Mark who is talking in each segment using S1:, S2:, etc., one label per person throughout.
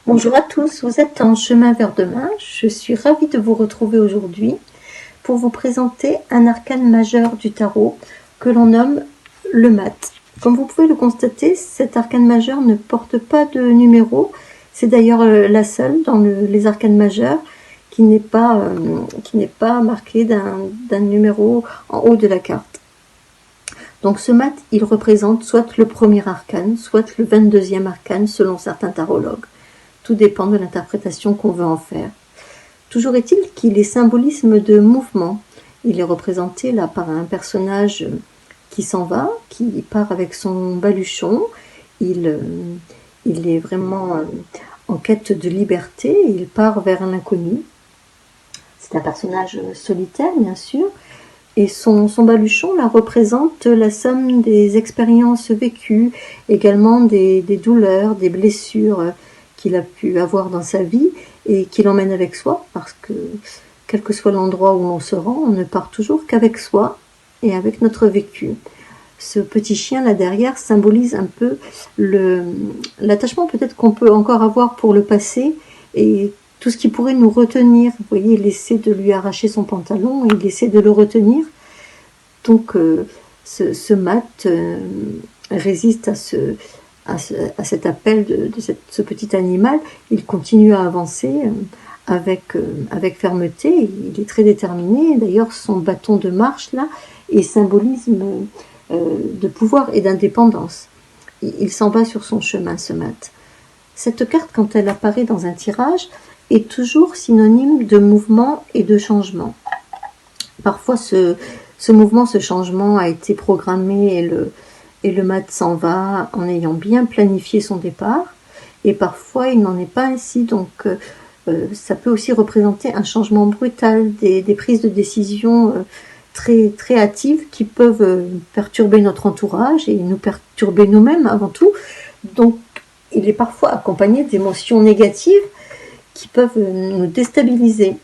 S1: Bonjour à tous, vous êtes en chemin vers demain. Je suis ravie de vous retrouver aujourd'hui pour vous présenter un arcane majeur du tarot que l'on nomme le mat. Comme vous pouvez le constater, cet arcane majeur ne porte pas de numéro. C'est d'ailleurs la seule dans les arcanes majeurs qui n'est pas marquée d'un numéro en haut de la carte. Donc ce mat, il représente soit le premier arcane, soit le 22e arcane selon certains tarologues. Tout dépend de l'interprétation qu'on veut en faire. Toujours est-il qu'il est symbolisme de mouvement. Il est représenté là par un personnage qui s'en va, qui part avec son baluchon. Il est vraiment en quête de liberté. Il part vers l'inconnu. C'est un personnage solitaire, bien sûr. Et son baluchon là, représente la somme des expériences vécues, également des douleurs, des blessures qu'il a pu avoir dans sa vie et qu'il emmène avec soi, parce que quel que soit l'endroit où l'on se rend, on ne part toujours qu'avec soi et avec notre vécu. Ce petit chien là derrière symbolise un peu l'attachement peut-être qu'on peut encore avoir pour le passé et tout ce qui pourrait nous retenir. Vous voyez, il essaie de lui arracher son pantalon, il essaie de le retenir. Donc ce mat résiste à cet appel de ce petit animal. Il continue à avancer avec fermeté. Il est très déterminé. D'ailleurs, son bâton de marche là est symbolisme de pouvoir et d'indépendance. Il s'en va sur son chemin, ce mat. Cette carte, quand elle apparaît dans un tirage, est toujours synonyme de mouvement et de changement. Parfois, ce mouvement, ce changement a été programmé et le mat s'en va en ayant bien planifié son départ. Et parfois, il n'en est pas ainsi. Donc, ça peut aussi représenter un changement brutal, des prises de décision très, très hâtives qui peuvent perturber notre entourage et nous perturber nous-mêmes avant tout. Donc, il est parfois accompagné d'émotions négatives qui peuvent nous déstabiliser.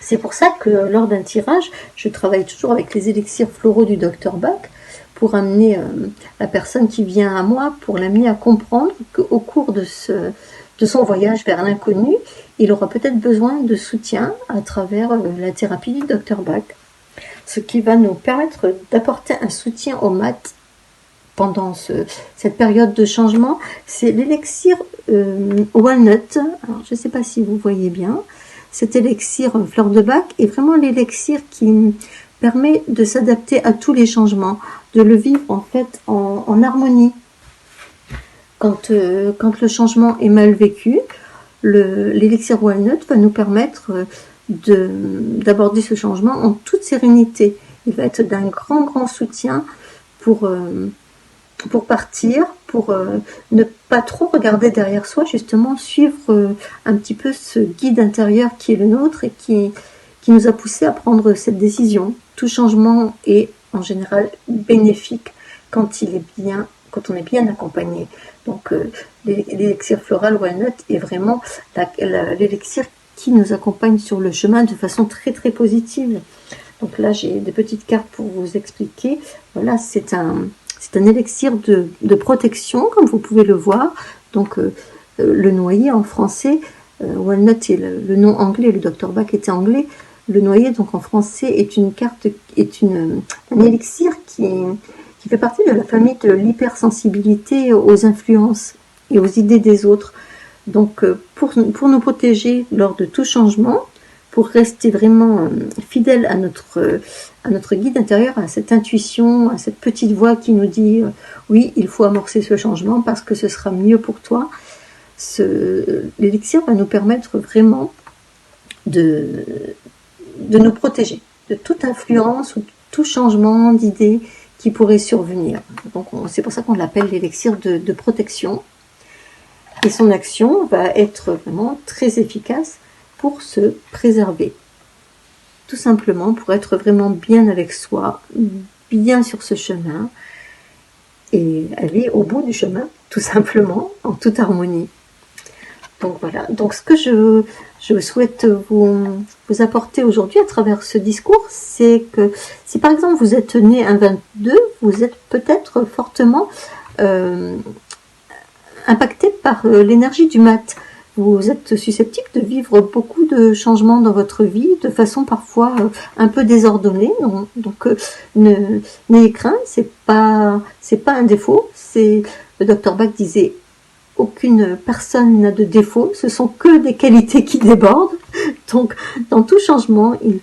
S1: C'est pour ça que lors d'un tirage, je travaille toujours avec les élixirs floraux du Dr Bach pour amener la personne qui vient à moi, pour l'amener à comprendre qu'au cours de son voyage vers l'inconnu, il aura peut-être besoin de soutien à travers la thérapie du Dr Bach. Ce qui va nous permettre d'apporter un soutien au mat pendant cette période de changement, c'est l'élixir walnut. Alors, je ne sais pas si vous voyez bien. Cet élixir fleur de bac est vraiment l'élixir qui permet de s'adapter à tous les changements, de le vivre en fait en harmonie. Quand le changement est mal vécu, l'élixir walnut va nous permettre d'aborder ce changement en toute sérénité. Il va être d'un grand soutien pour partir, pour ne pas trop regarder derrière soi, justement suivre un petit peu ce guide intérieur qui est le nôtre et qui nous a poussé à prendre cette décision. Tout changement est en général bénéfique quand on est bien accompagné. Donc l'élixir floral walnut est vraiment l'élixir qui nous accompagne sur le chemin de façon très très positive. Donc là j'ai des petites cartes pour vous expliquer. Voilà, c'est un élixir de protection, comme vous pouvez le voir. Donc, le noyer en français, walnut est le nom anglais, le Dr Bach était anglais. Le noyer, donc en français, est un élixir qui fait partie de la famille de l'hypersensibilité aux influences et aux idées des autres. Donc, pour nous protéger lors de tout changement, pour rester vraiment fidèle à notre guide intérieur, à cette intuition, à cette petite voix qui nous dit oui, il faut amorcer ce changement parce que ce sera mieux pour toi. L'élixir va nous permettre vraiment de nous protéger de toute influence ou tout changement d'idée qui pourrait survenir. Donc c'est pour ça qu'on l'appelle l'élixir de protection. Et son action va être vraiment très efficace pour se préserver. Tout simplement pour être vraiment bien avec soi, bien sur ce chemin et aller au bout du chemin, tout simplement, en toute harmonie. Donc voilà, donc ce que je souhaite vous apporter aujourd'hui à travers ce discours, c'est que si par exemple vous êtes né un 22, vous êtes peut-être fortement impacté par l'énergie du mat. Vous êtes susceptible de vivre beaucoup de changements dans votre vie, de façon parfois un peu désordonnée. Donc n'ayez crainte, c'est pas un défaut. Le docteur Bach disait: aucune personne n'a de défaut, ce sont que des qualités qui débordent. Donc, dans tout changement, il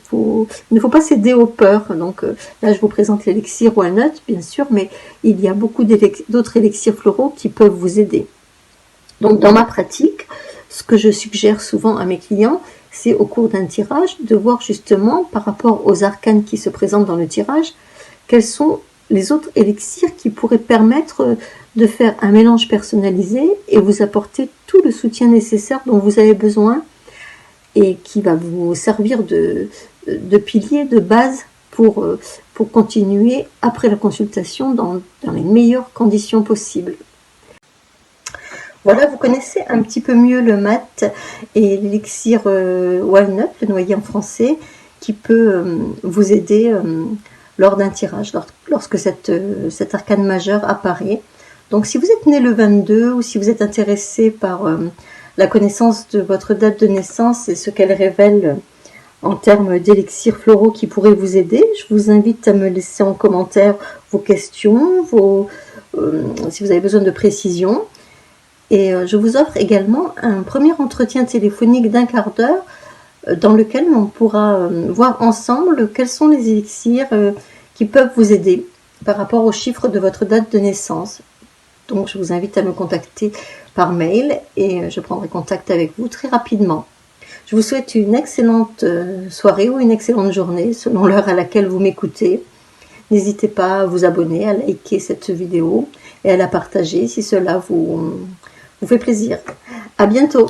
S1: ne faut pas céder aux peurs. Donc, là, je vous présente l'élixir walnut, bien sûr, mais il y a beaucoup d'autres élixirs floraux qui peuvent vous aider. Donc, dans ma pratique, ce que je suggère souvent à mes clients, c'est au cours d'un tirage de voir justement, par rapport aux arcanes qui se présentent dans le tirage, quels sont les autres élixirs qui pourraient permettre de faire un mélange personnalisé et vous apporter tout le soutien nécessaire dont vous avez besoin et qui va vous servir de pilier, de base pour continuer après la consultation dans les meilleures conditions possibles. Voilà, vous connaissez un petit peu mieux le mat et l'élixir walnut, le noyer en français, qui peut vous aider lors d'un tirage, lorsque cet arcane majeur apparaît. Donc si vous êtes né le 22 ou si vous êtes intéressé par la connaissance de votre date de naissance et ce qu'elle révèle en termes d'élixirs floraux qui pourraient vous aider, je vous invite à me laisser en commentaire vos questions, si vous avez besoin de précision. Et je vous offre également un premier entretien téléphonique d'1 quart d'heure dans lequel on pourra voir ensemble quels sont les élixirs qui peuvent vous aider par rapport aux chiffres de votre date de naissance. Donc je vous invite à me contacter par mail et je prendrai contact avec vous très rapidement. Je vous souhaite une excellente soirée ou une excellente journée selon l'heure à laquelle vous m'écoutez. N'hésitez pas à vous abonner, à liker cette vidéo et à la partager si cela vous fait plaisir. À bientôt.